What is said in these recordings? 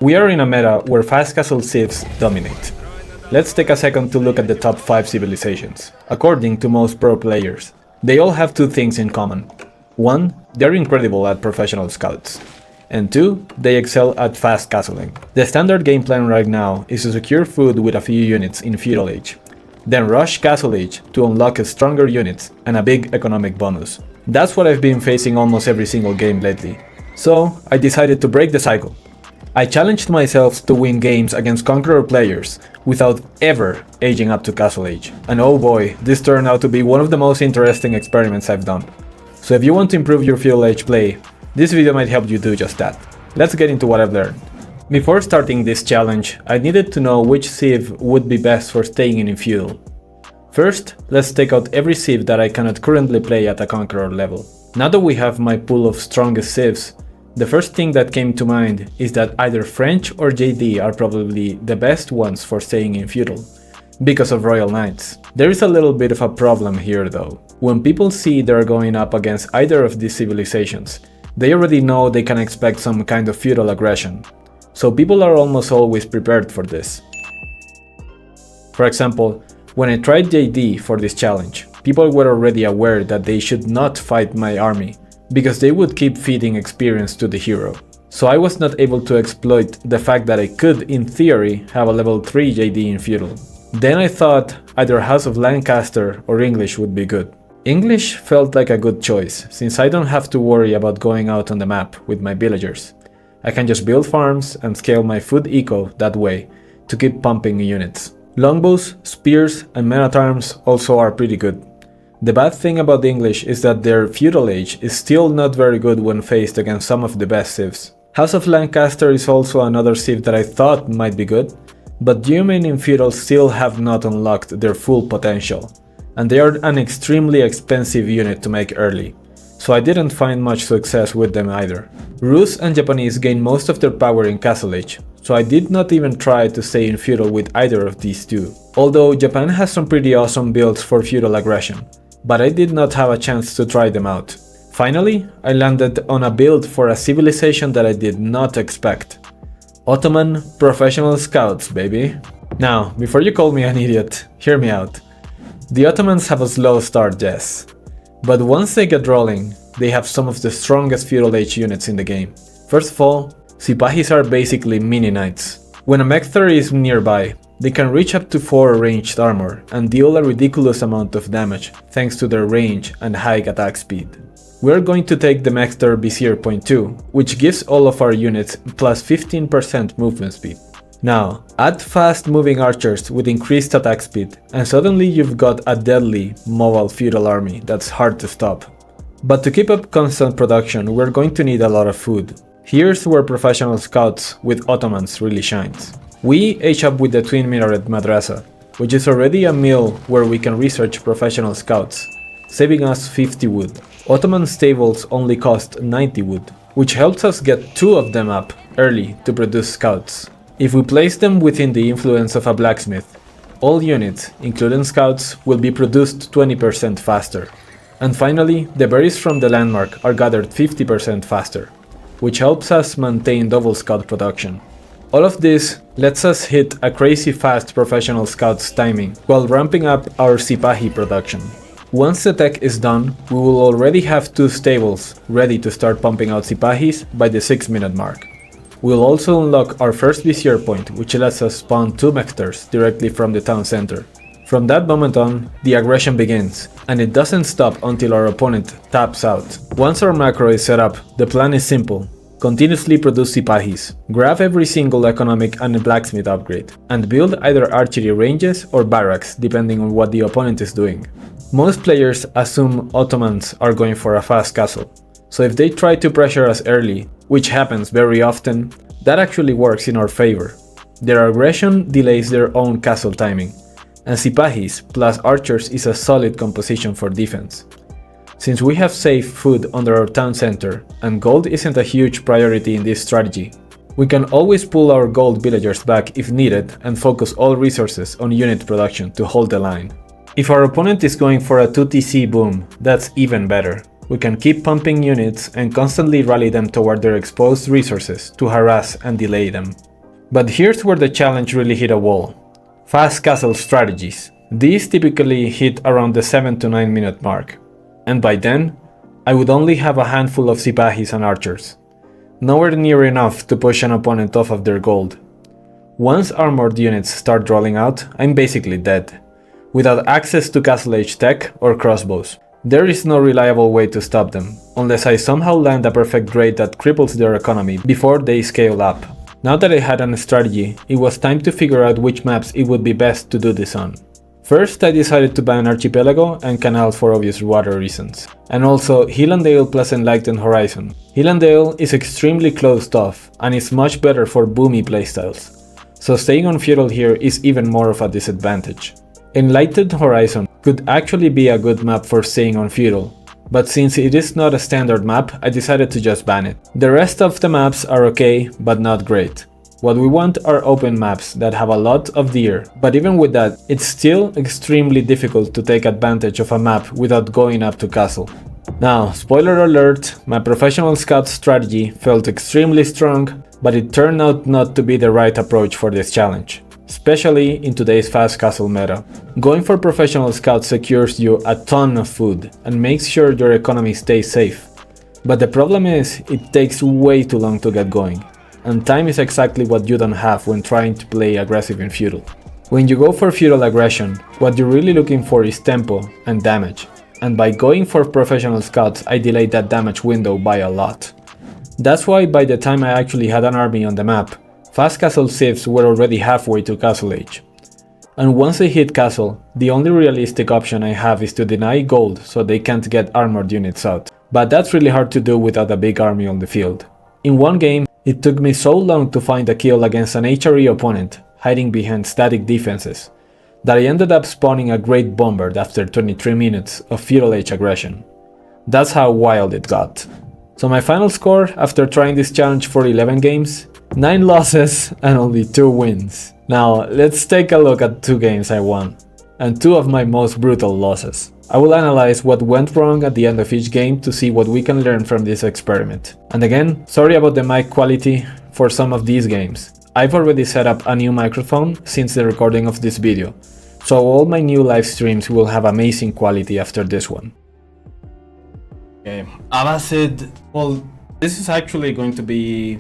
We are in a meta where fast castle civs dominate. Let's take a second to look at the top 5 civilizations, according to most pro players. They all have two things in common. 1. They're incredible at professional scouts. And 2. They excel at fast castling. The standard game plan right now is to secure food with a few units in Feudal Age, then rush Castle Age to unlock stronger units and a big economic bonus. That's what I've been facing almost every single game lately. So I decided to break the cycle. I challenged myself to win games against Conqueror players without ever aging up to Castle Age. And oh boy, this turned out to be one of the most interesting experiments I've done. So if you want to improve your Feudal Age play, this video might help you do just that. Let's get into what I've learned. Before starting this challenge, I needed to know which civ would be best for staying in Feudal. First, let's take out every civ that I cannot currently play at a Conqueror level. Now that we have my pool of strongest civs, the first thing that came to mind is that either French or JD are probably the best ones for staying in Feudal, because of Royal Knights. There is a little bit of a problem here though. When people see they're going up against either of these civilizations, they already know they can expect some kind of feudal aggression, so people are almost always prepared for this. For example, when I tried JD for this challenge, people were already aware that they should not fight my army, because they would keep feeding experience to the hero. So I was not able to exploit the fact that I could, in theory, have a level 3 JD in Feudal. Then I thought either House of Lancaster or English would be good. English felt like a good choice, since I don't have to worry about going out on the map with my villagers. I can just build farms and scale my food eco that way to keep pumping units. Longbows, spears and men-at-arms also are pretty good. The bad thing about the English is that their Feudal Age is still not very good when faced against some of the best civs. House of Lancaster is also another civ that I thought might be good, but Yeomen in Feudal still have not unlocked their full potential, and they are an extremely expensive unit to make early, so I didn't find much success with them either. Rus and Japanese gain most of their power in Castle Age, so I did not even try to stay in Feudal with either of these two, although Japan has some pretty awesome builds for feudal aggression, but I did not have a chance to try them out. Finally, I landed on a build for a civilization that I did not expect. Ottoman Professional Scouts, baby. Now, before you call me an idiot, hear me out. The Ottomans have a slow start, yes, but once they get rolling, they have some of the strongest Feudal Age units in the game. First of all, Sipahis are basically mini knights. When a Mechthar is nearby, they can reach up to 4 ranged armor and deal a ridiculous amount of damage thanks to their range and high attack speed. We're going to take the Mechthar Vizier Point 2, which gives all of our units plus 15% movement speed. Now, add fast moving archers with increased attack speed, and suddenly you've got a deadly mobile feudal army that's hard to stop. But to keep up constant production, we're going to need a lot of food. Here's where Professional Scouts with Ottomans really shines. We age up with the Twin Minaret Madrasa, which is already a mill where we can research Professional Scouts, saving us 50 wood. Ottoman stables only cost 90 wood, which helps us get 2 of them up early to produce scouts. If we place them within the influence of a blacksmith, all units, including scouts, will be produced 20% faster. And finally, the berries from the landmark are gathered 50% faster, which helps us maintain double scout production. All of this lets us hit a crazy fast Professional Scouts timing while ramping up our Sipahi production. Once the tech is done, we will already have 2 stables ready to start pumping out Sipahis by the 6-minute mark. We'll also unlock our first Vizier Point, which lets us spawn 2 Mechthars directly from the town center. From that moment on, the aggression begins, and it doesn't stop until our opponent taps out. Once our macro is set up, the plan is simple. Continuously produce Sipahis, grab every single economic and blacksmith upgrade, and build either archery ranges or barracks depending on what the opponent is doing. Most players assume Ottomans are going for a fast castle, so if they try to pressure us early, which happens very often, that actually works in our favor. Their aggression delays their own castle timing, and Sipahis plus archers is a solid composition for defense. Since we have safe food under our town center, and gold isn't a huge priority in this strategy, we can always pull our gold villagers back if needed and focus all resources on unit production to hold the line. If our opponent is going for a 2TC boom, that's even better. We can keep pumping units and constantly rally them toward their exposed resources to harass and delay them. But here's where the challenge really hit a wall. Fast castle strategies. These typically hit around the 7 to 9 minute mark. And by then, I would only have a handful of Sipahis and archers. Nowhere near enough to push an opponent off of their gold. Once armored units start rolling out, I'm basically dead, without access to castle age tech or crossbows. There is no reliable way to stop them, unless I somehow land a perfect raid that cripples their economy before they scale up. Now that I had a strategy, it was time to figure out which maps it would be best to do this on. First, I decided to ban Archipelago and Canal for obvious water reasons, and also Hill and Dale plus Enlightened Horizon. Hill and Dale is extremely closed off and is much better for boomy playstyles, so staying on Feudal here is even more of a disadvantage. Enlightened Horizon could actually be a good map for staying on Feudal, but since it is not a standard map, I decided to just ban it. The rest of the maps are okay, but not great. What we want are open maps that have a lot of deer, but even with that, it's still extremely difficult to take advantage of a map without going up to castle. Now, spoiler alert, my professional scout strategy felt extremely strong, but it turned out not to be the right approach for this challenge, especially in today's fast castle meta. Going for professional scout secures you a ton of food and makes sure your economy stays safe. But the problem is, it takes way too long to get going. And time is exactly what you don't have when trying to play aggressive in Feudal. When you go for Feudal aggression, what you're really looking for is tempo and damage, and by going for professional scouts I delayed that damage window by a lot. That's why by the time I actually had an army on the map, fast castle civs were already halfway to castle age. And once they hit castle, the only realistic option I have is to deny gold so they can't get armored units out. But that's really hard to do without a big army on the field. In one game, it took me so long to find a kill against an HRE opponent, hiding behind static defenses, that I ended up spawning a Great Bombard after 23 minutes of Feudal Age aggression. That's how wild it got. So my final score after trying this challenge for 11 games, 9 losses and only 2 wins. Now let's take a look at 2 games I won, and 2 of my most brutal losses. I will analyze what went wrong at the end of each game to see what we can learn from this experiment. And again, sorry about the mic quality for some of these games. I've already set up a new microphone since the recording of this video, so all my new live streams will have amazing quality after this one. Okay, Abbasid, well, this is actually going to be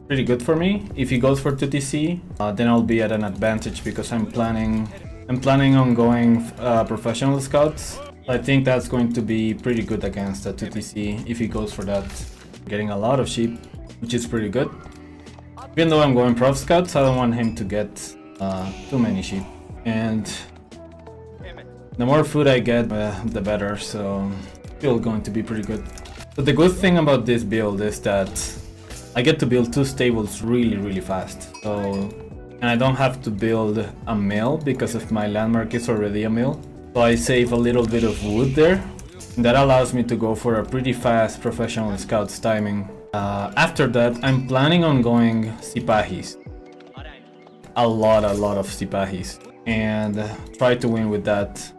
pretty good for me. If he goes for 2TC, then I'll be at an advantage because I'm planning on going professional scouts. I think that's going to be pretty good against a 2TC if he goes for that. Getting a lot of sheep, which is pretty good. Even though I'm going prof scouts, I don't want him to get too many sheep. And the more food I get, the better, so still going to be pretty good. But the good thing about this build is that I get to build 2 stables really fast. And I don't have to build a mill because if my landmark is already a mill. So I save a little bit of wood there. And that allows me to go for a pretty fast professional scouts timing. After that, I'm planning on going Sipahis. A lot of Sipahis. And try to win with that.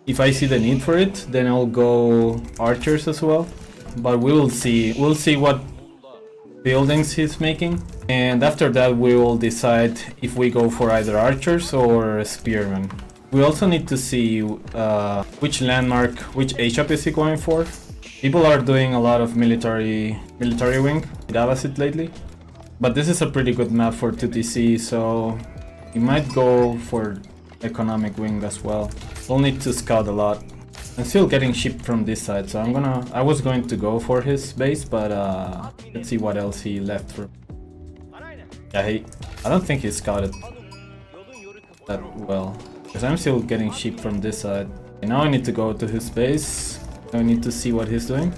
If I see the need for it, then I'll go archers as well. But we will see. We'll see what buildings he's making. And after that, we will decide if we go for either archers or spearmen. We also need to see which landmark, which HUP is he going for. People are doing a lot of military wing with Abbasid lately. But this is a pretty good map for 2TC, so he might go for economic wing as well. We'll need to scout a lot. I'm still getting sheep from this side, so I was going to go for his base, but let's see what else he left for. Yeah, I don't think he scouted that well. Because I'm still getting sheep from this side. And now I need to go to his base. I need to see what he's doing.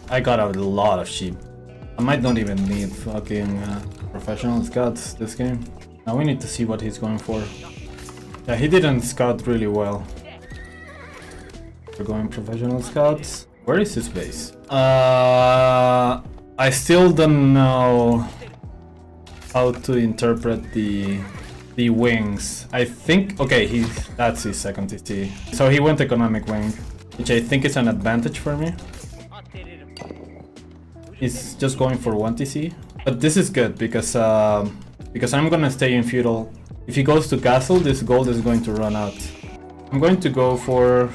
I got a lot of sheep. I might not even need fucking professional scouts this game. Now we need to see what he's going for. Yeah, he didn't scout really well. We're going professional scouts. Where is his base? I still don't know how to interpret the wings. I think, okay, that's his second TT. So he went economic wing, which I think is an advantage for me. He's just going for 1 TC. But this is good because because I'm gonna stay in feudal. If he goes to castle, this gold is going to run out. I'm going to go for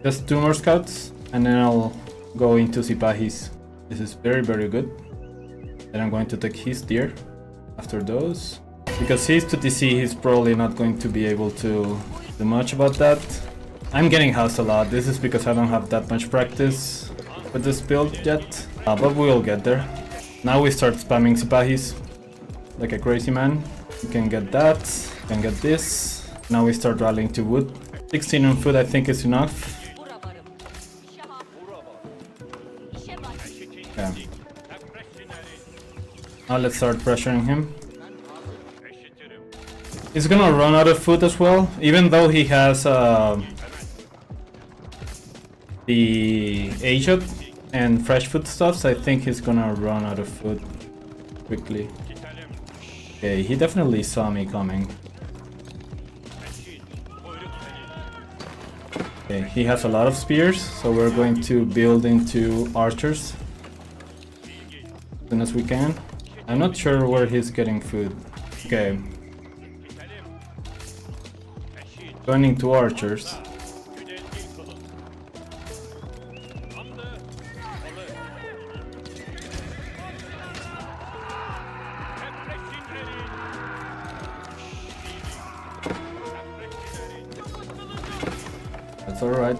just 2 more scouts, and then I'll go into Sipahis. This is very, very good. Then I'm going to take his tier after those. Because he's 2TC, he's probably not going to be able to do much about that. I'm getting housed a lot. This is because I don't have that much practice with this build yet. But we'll get there. Now we start spamming Sipahis like a crazy man. You can get that, you can get this. Now we start rallying to wood. 16 on food I think is enough. Yeah. Now let's start pressuring him. He's gonna run out of food as well, even though he has the aged and fresh foodstuffs. I think he's gonna run out of food quickly. Okay, he definitely saw me coming. Okay, he has a lot of spears, so we're going to build into archers as soon as we can. I'm not sure where he's getting food. Okay. Going to archers. That's alright.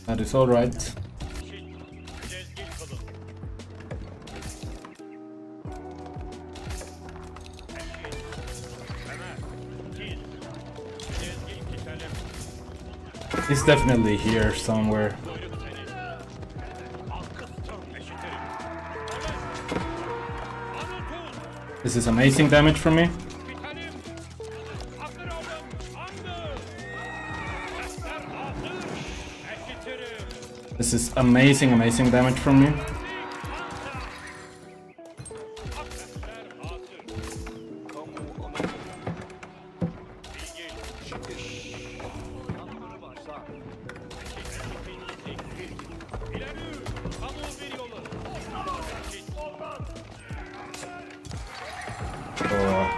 That is alright. He's definitely here somewhere. This is amazing damage from me. This is amazing, amazing damage from me.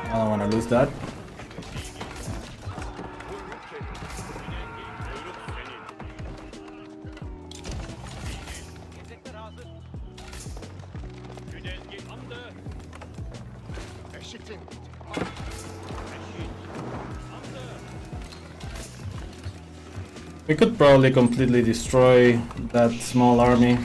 I don't want to lose that. We could probably completely destroy that small army.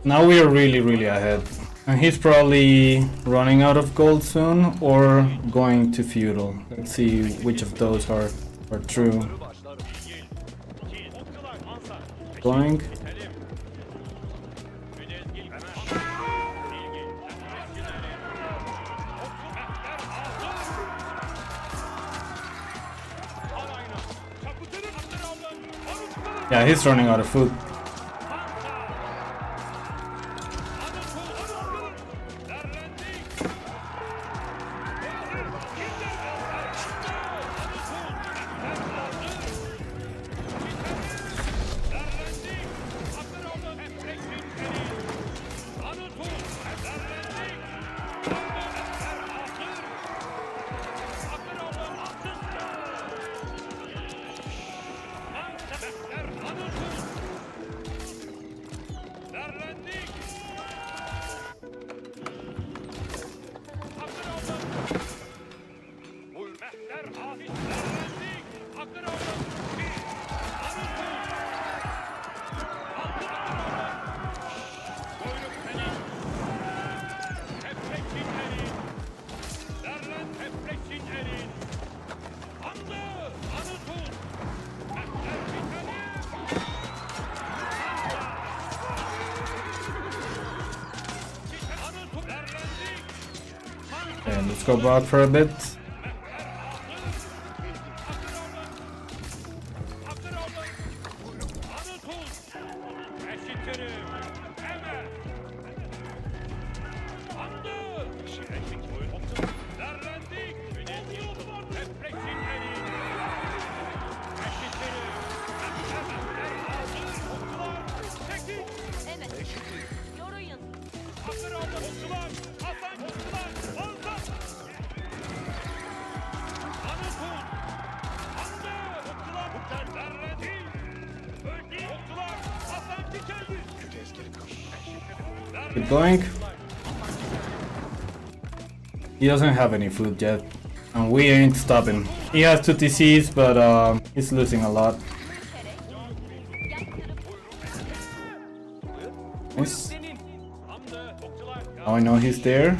Now we are really ahead. And he's probably running out of gold soon or going to feudal. Let's see which of those are true. Going. Yeah, he's running out of food. And let's go back for a bit. Keep going. He doesn't have any food yet, and we ain't stopping. He has 2 TCs, but he's losing a lot. Nice. Now I know he's there.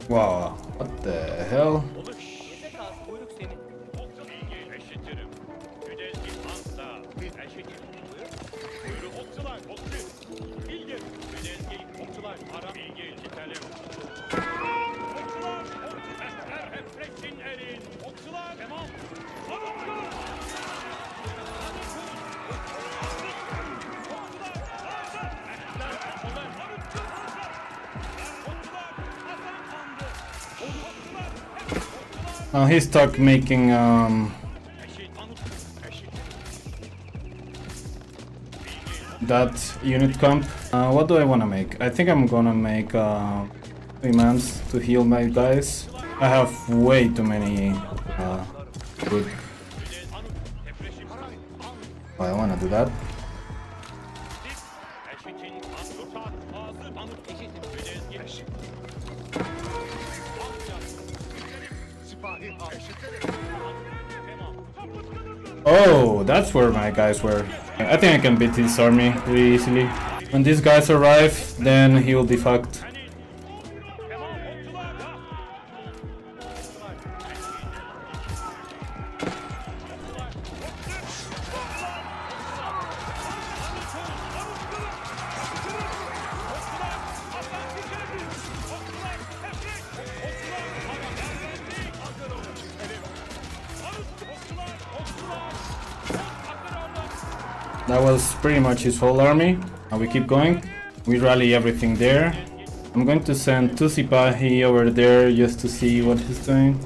Wow, what the hell? Now he's stuck making that unit comp. What do I want to make? I think I'm gonna make 3 mans to heal my guys. I have way too many food. Oh, I wanna do that. Oh, that's where my guys were. I think I can beat this army pretty easily. When these guys arrive, then he will be fucked. That was pretty much his whole army. Now we keep going. We rally everything there. I'm going to send 2 Sipahi over there just to see what he's doing.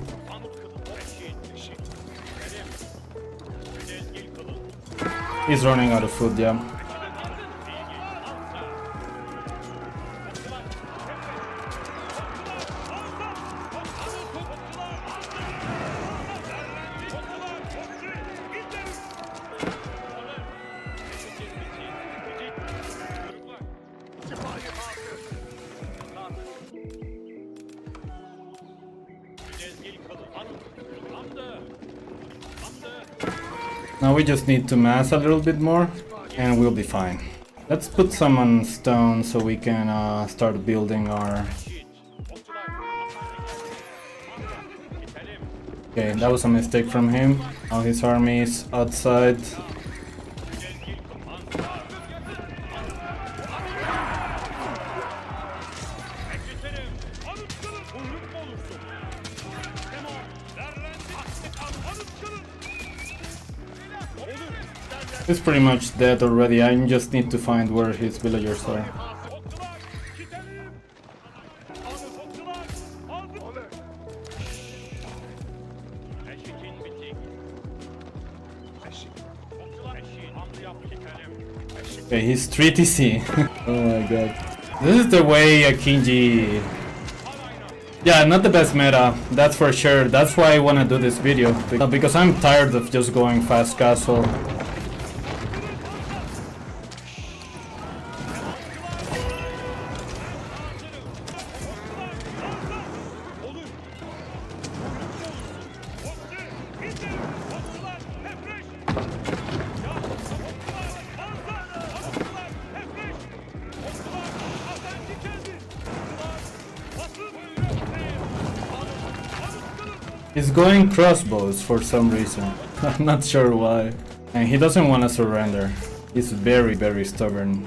He's running out of food, yeah. Now we just need to mass a little bit more and we'll be fine. Let's put some on stone so we can start building our... Okay, that was a mistake from him. Now his army is outside. He's pretty much dead already. I just need to find where his villagers are. Okay, he's 3 TC. Oh my god. This is the way a Kinji... Yeah, not the best meta, that's for sure. That's why I wanna do this video. Because I'm tired of just going fast castle. He's going crossbows for some reason. I'm not sure why. And he doesn't want to surrender. He's very, very stubborn.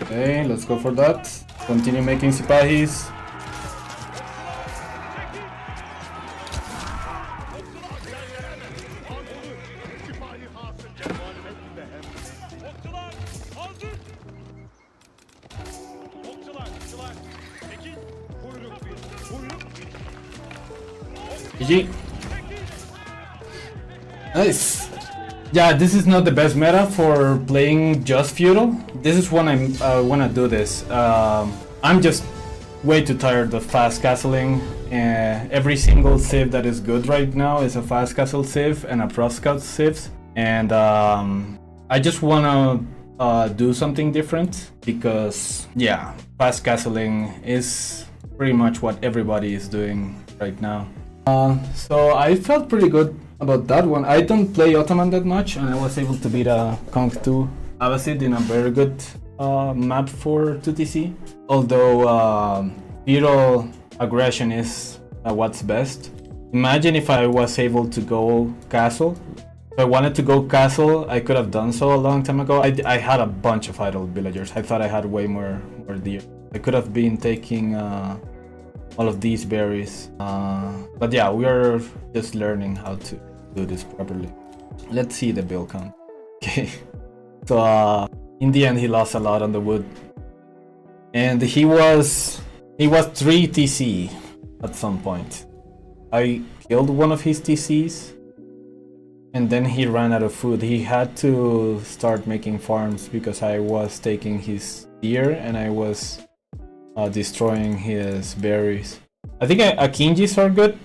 Okay, let's go for that. Continue making sipahis. GG. Nice. Yeah, this is not the best meta for playing just feudal. This is when I wanna do this. I'm just way too tired of fast castling. Every single civ that is good right now is a fast castle civ and a pro scout civ, and I just wanna do something different because yeah, fast castling is pretty much what everybody is doing right now. So I felt pretty good about that one. I don't play Ottoman that much, and I was able to beat a Conk 2 Abbasid in a very good map for 2TC. Although feudal aggression is what's best. Imagine if I was able to go castle. If I wanted to go castle, I could have done so a long time ago. I had a bunch of idle villagers. I thought I had way more deer. I could have been taking all of these berries. But yeah, we are just learning how to do this properly. Let's see the bill count. Okay. So in the end he lost a lot on the wood. And he was 3 TC at some point. I killed one of his TCs. And then he ran out of food. He had to start making farms because I was taking his deer and I was destroying his berries. I think Akinjis are good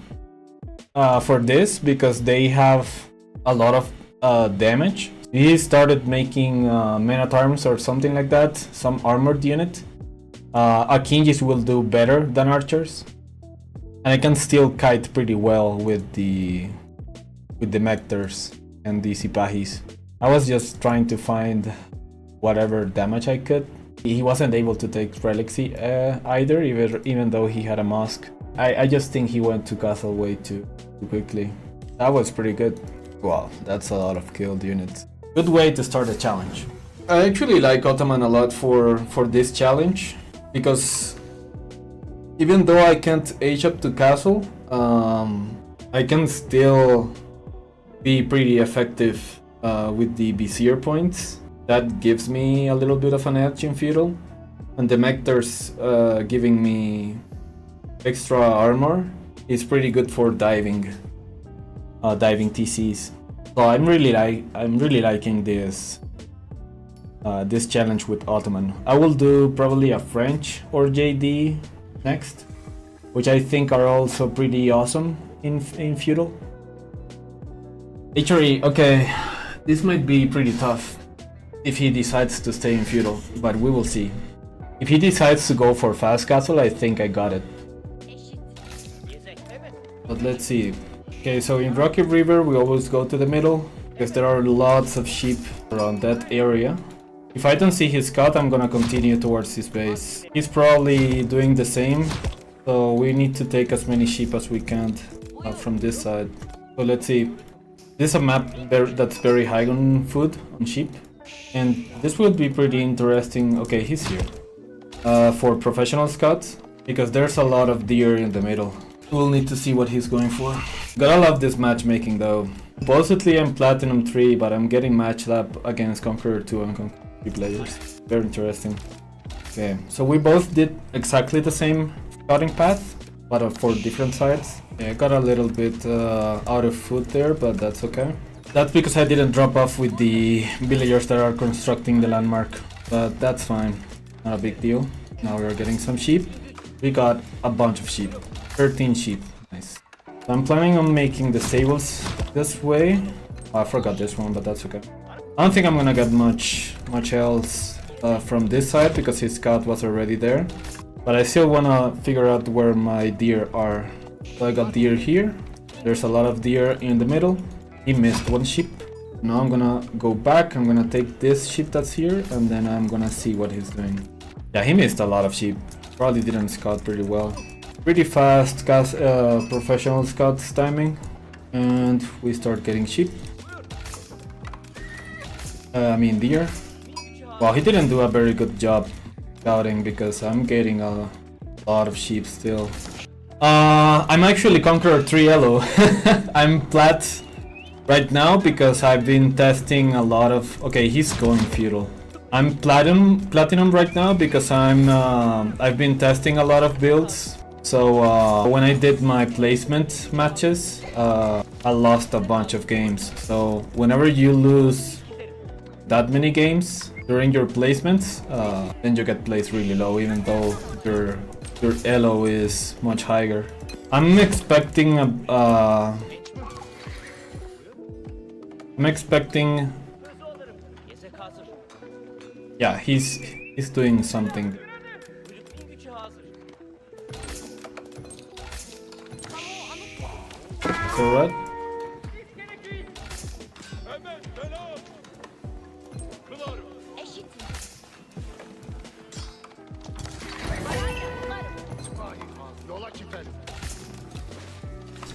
for this because they have a lot of damage. He started making men at arms or something like that, some armored unit. Akinjis will do better than archers, and I can still kite pretty well with the mectors and the sipahis. I was just trying to find whatever damage I could. He wasn't able to take relics either, even though he had a mosque. I just think he went to castle way too quickly. That was pretty good. Wow, that's a lot of killed units. Good way to start a challenge. I actually like Ottoman a lot for this challenge, because even though I can't age up to castle, I can still be pretty effective with the Vizier points. That gives me a little bit of an edge in feudal, and the mectors giving me extra armor is pretty good for diving TCs. So I'm really liking this this challenge with Ottoman. I will do probably a French or JD next, which I think are also pretty awesome in feudal. HRE, okay, this might be pretty tough if he decides to stay in feudal, but we will see. If he decides to go for fast castle, I think I got it. But let's see. Okay, so in Rocky River we always go to the middle because there are lots of sheep around that area. If I don't see his scout, I'm gonna continue towards his base. He's probably doing the same, so we need to take as many sheep as we can from this side. So let's see. This is a map that's very high on food, on sheep. And this would be pretty interesting. Okay, he's here. For professional scouts, because there's a lot of deer in the middle. We'll need to see what he's going for. Gotta love this matchmaking though. Supposedly I'm Platinum 3, but I'm getting matched up against Conqueror 2 and Conqueror 3 players. Very interesting. Okay, so we both did exactly the same scouting path, but for different sides. Yeah, I got a little bit out of foot there, but that's okay. That's because I didn't drop off with the villagers that are constructing the landmark, but that's fine, not a big deal. Now we're getting some sheep. We got a bunch of sheep, 13 sheep, nice. So I'm planning on making the stables this way. Oh, I forgot this one, but that's okay. I don't think I'm gonna get much else from this side because his scout was already there. But I still wanna figure out where my deer are. So I got deer here. There's a lot of deer in the middle. He missed one sheep. Now I'm gonna go back. I'm gonna take this sheep that's here and then I'm gonna see what he's doing. Yeah, he missed a lot of sheep. Probably didn't scout pretty well. Pretty fast professional scouts timing. And we start getting sheep. I mean deer. Well, he didn't do a very good job scouting because I'm getting a lot of sheep still. I'm actually Conqueror 3 yellow. I'm plat right now because I've been testing a lot of... Okay, he's going feudal. I'm platinum right now because I've been testing a lot of builds. So when I did my placement matches, I lost a bunch of games. So whenever you lose that many games during your placements, then you get placed really low, even though your elo is much higher. I'm expecting yeah, he's doing something. So what?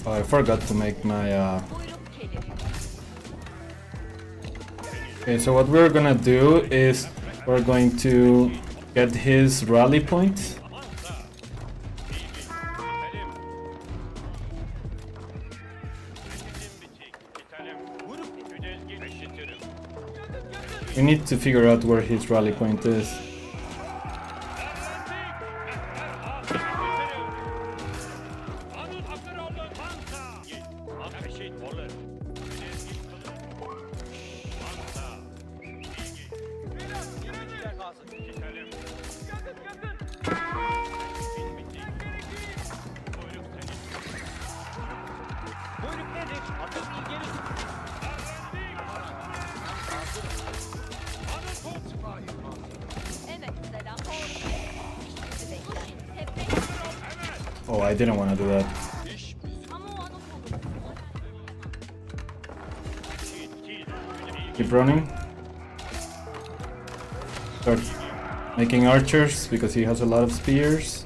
Oh, I forgot to make my Okay, so what we're gonna do is we're going to get his rally point. We need to figure out where his rally point is. Oh, I didn't want to do that. Keep running. Start making archers because he has a lot of spears.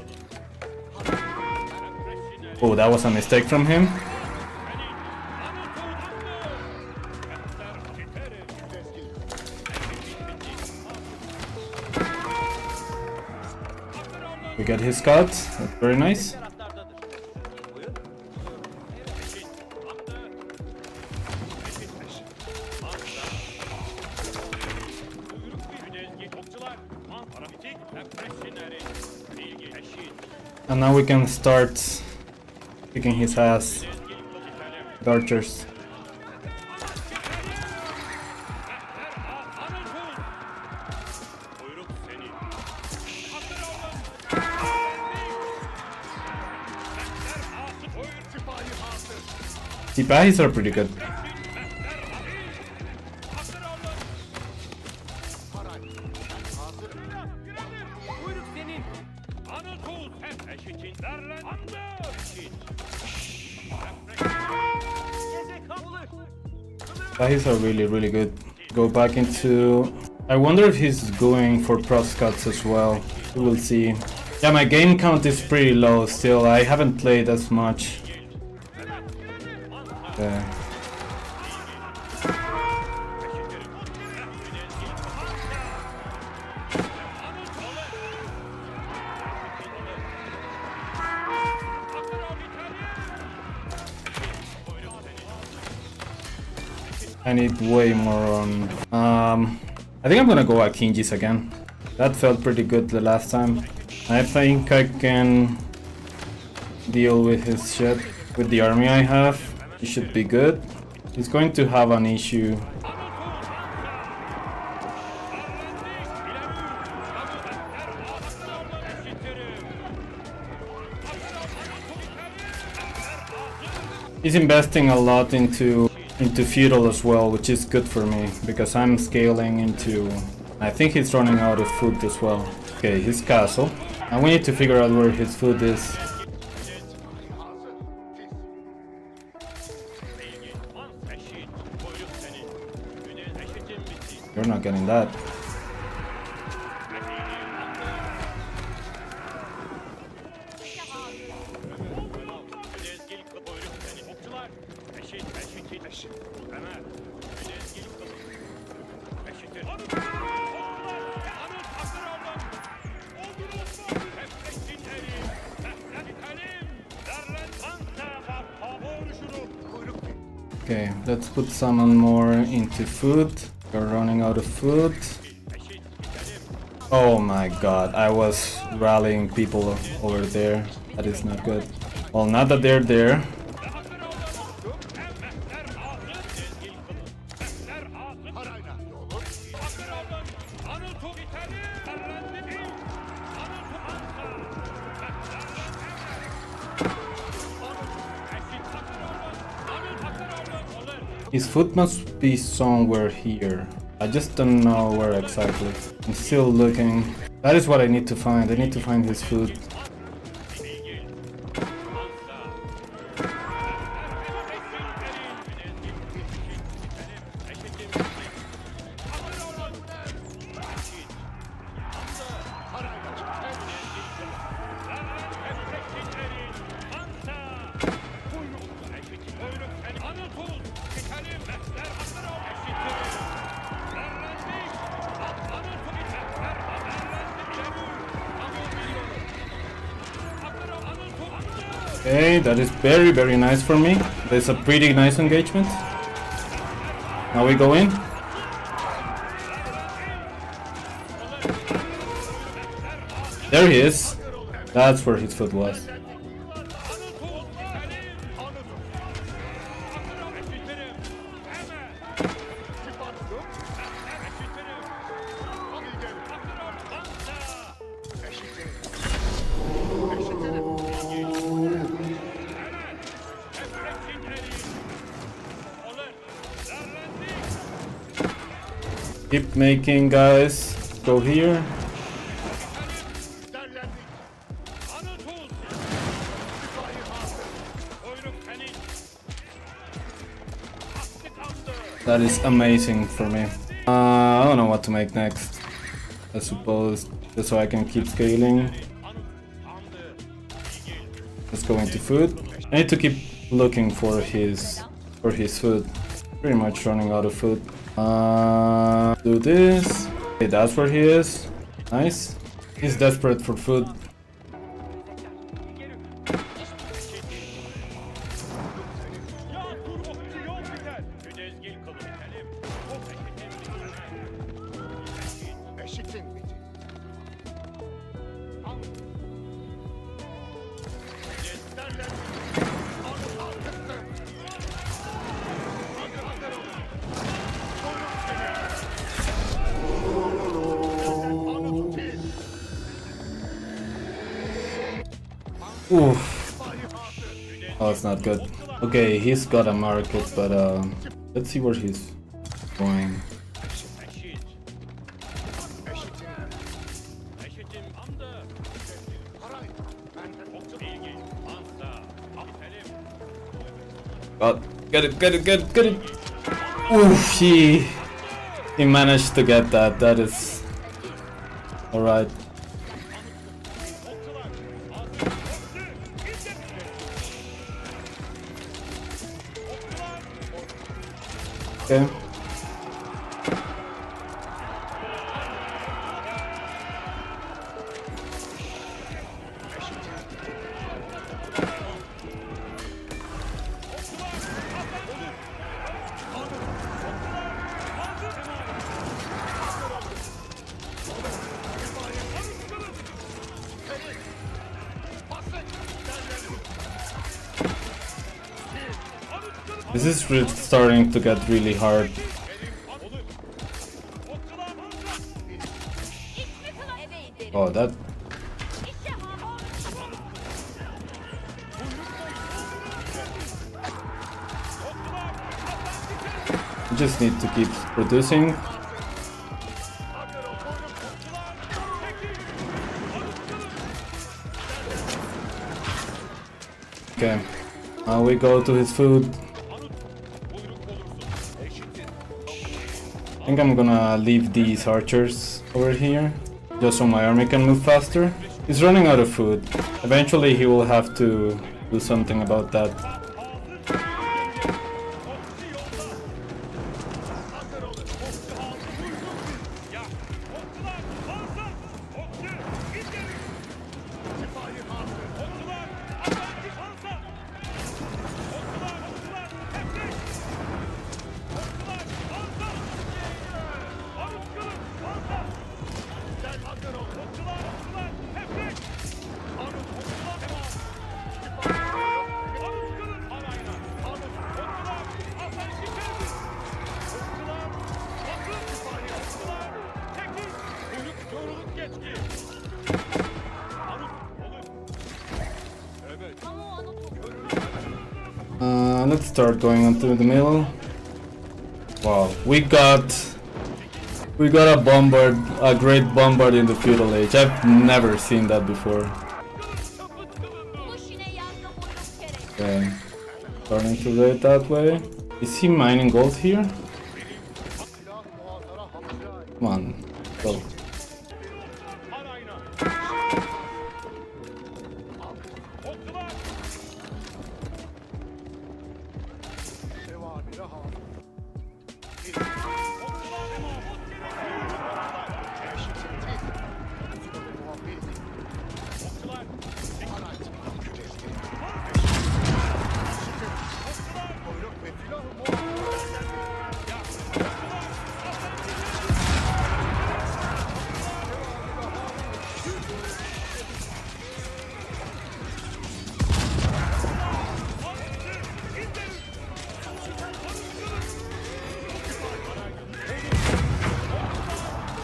Oh, that was a mistake from him. We got his scout. That's very nice. And now we can start kicking his ass with archers. Sipahis are pretty good. Sipahis are really good. Go back into... I wonder if he's going for cross cuts as well. We will see. Yeah, my game count is pretty low still. I haven't played as much. I need way more on... I think I'm gonna go Akinjis again. That felt pretty good the last time. I think I can deal with his shit. With the army I have, he should be good. He's going to have an issue. He's investing a lot into feudal as well, which is good for me because I'm scaling into. I think he's running out of food as well. Okay, his castle, and we need to figure out where his food is. You're not getting that. Okay, let's put someone more into food. We're running out of food. Oh my god, I was rallying people over there. That is not good. Well, now that they're there. His foot must be somewhere here. I just don't know where exactly. I'm still looking. That is what I need to find. I need to find his food. Okay, that is very nice for me. That's a pretty nice engagement. Now we go in. There he is. That's where his foot was. Keep making, guys. Go here. That is amazing for me. I don't know what to make next. I suppose just so I can keep scaling. Let's go into food. I need to keep looking for his food. Pretty much running out of food. Do this. Okay, that's where he is. Nice. He's desperate for food. Oof. Oh, it's not good. Okay, he's got a market, but let's see where he's going. God, get it. Oof, he managed to get that. That is alright. Okay. This is starting to get really hard. Oh, that... You just need to keep producing. Okay, now we go to his food. I think I'm gonna leave these archers over here, just so my army can move faster. He's running out of food. Eventually he will have to do something about that. Let's start going onto the middle. Wow, we got a great bombard in the feudal age. I've never seen that before. Okay, starting to raid that way. Is he mining gold here? Come on, go.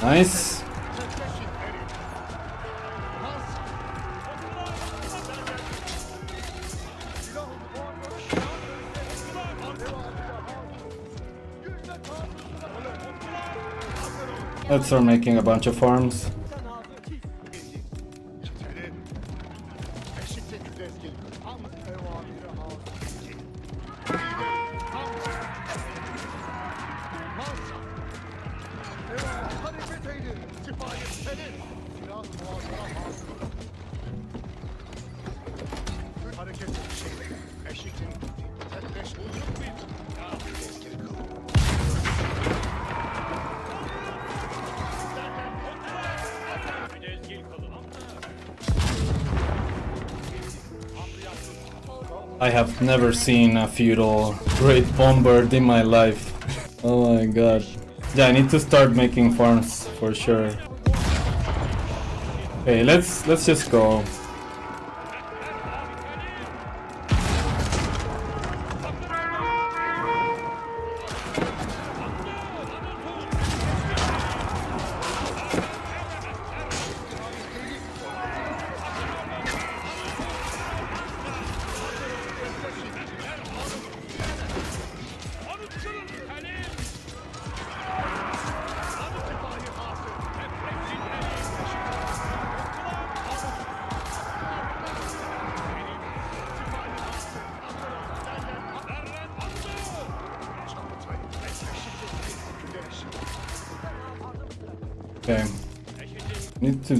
Nice. Let's start making a bunch of farms. I have never seen a feudal great bombard in my life. Oh my god. Yeah, I need to start making farms for sure. Okay, let's just go. Okay, need to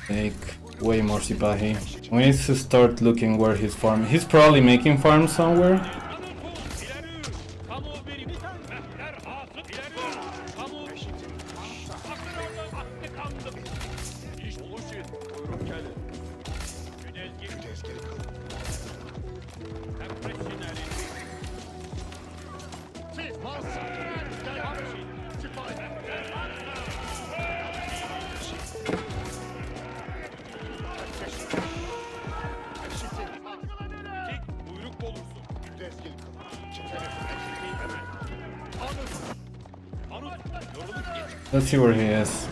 make way more sipahi. We need to start looking where he's farming. He's probably making farms somewhere. Let's see where he is.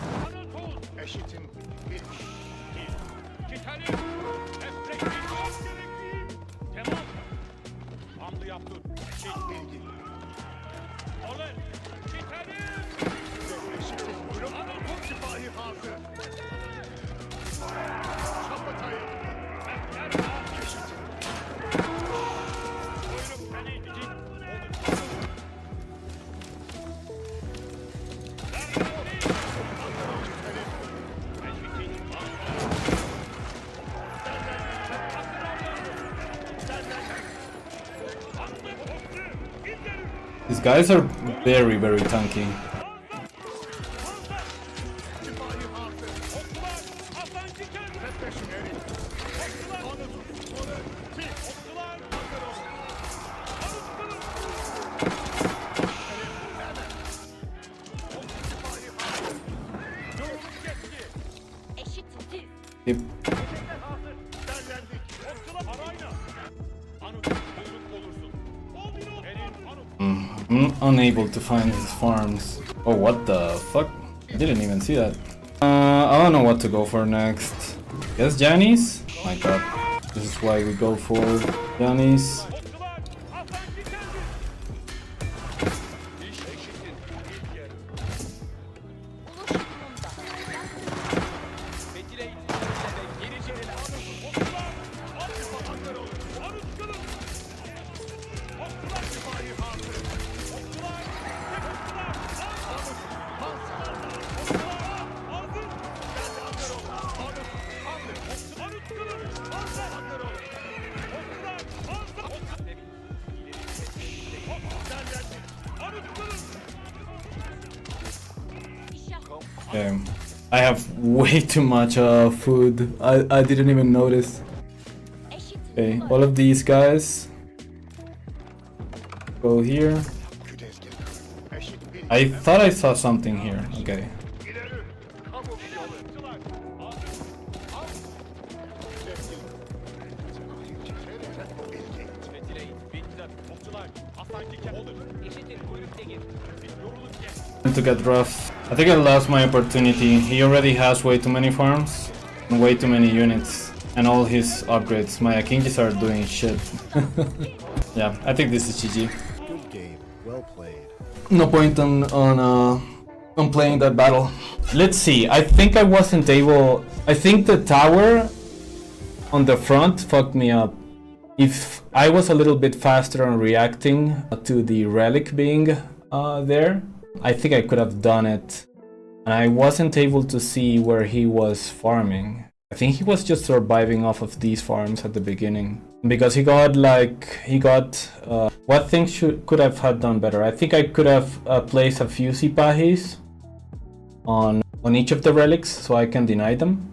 These guys are very, very tanky. Yep. I'm unable to find his farms. Oh, what the fuck? I didn't even see that. I don't know what to go for next. Guess Janice? My god. This is why we go for Janice. Okay. I have way too much food. I didn't even notice. Okay, all of these guys go here. I thought I saw something here. Okay. To get rough. I think I lost my opportunity. He already has way too many farms and way too many units, and all his upgrades. My Akinjis are doing shit. Yeah, I think this is GG. Good game, well played. No point on playing that battle. Let's see. I think I wasn't able. I think the tower on the front fucked me up. If I was a little bit faster on reacting to the relic being there, I think I could have done it. And I wasn't able to see where he was farming. I think he was just surviving off of these farms at the beginning. Because he got what things could have had done better? I think I could have placed a few Sipahis on each of the relics so I can deny them.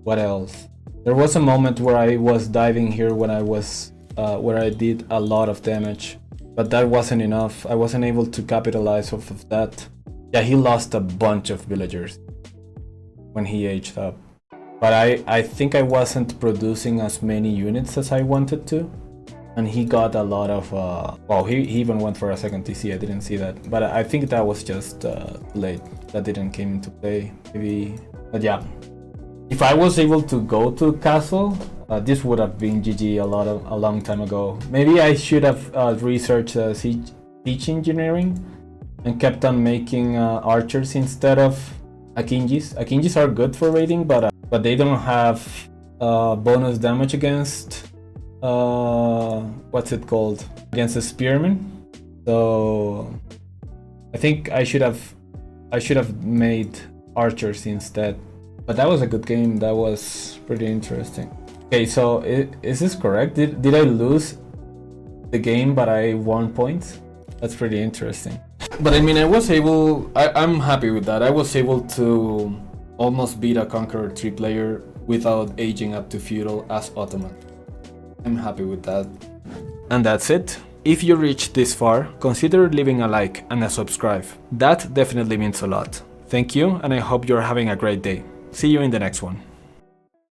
What else? There was a moment where I was diving here when I was where I did a lot of damage. But that wasn't enough. I wasn't able to capitalize off of that. Yeah, he lost a bunch of villagers when he aged up. But I think I wasn't producing as many units as I wanted to. And he got a lot of... well, he even went for a second TC, I didn't see that. But I think that was just late. That didn't come into play, maybe. But yeah. If I was able to go to castle, this would have been GG a long time ago. Maybe I should have researched siege engineering and kept on making archers instead of Akinjis. Akinjis are good for raiding, but they don't have bonus damage against what's it called? Against the spearmen. So I think I should have made archers instead. But that was a good game. That was pretty interesting. Okay, so is this correct? Did I lose the game but I won points? That's pretty interesting. But I mean, I'm happy with that. I was able to almost beat a Conqueror 3 player without aging up to Feudal as Ottoman. I'm happy with that. And that's it. If you reached this far, consider leaving a like and a subscribe. That definitely means a lot. Thank you, and I hope you're having a great day. See you in the next one.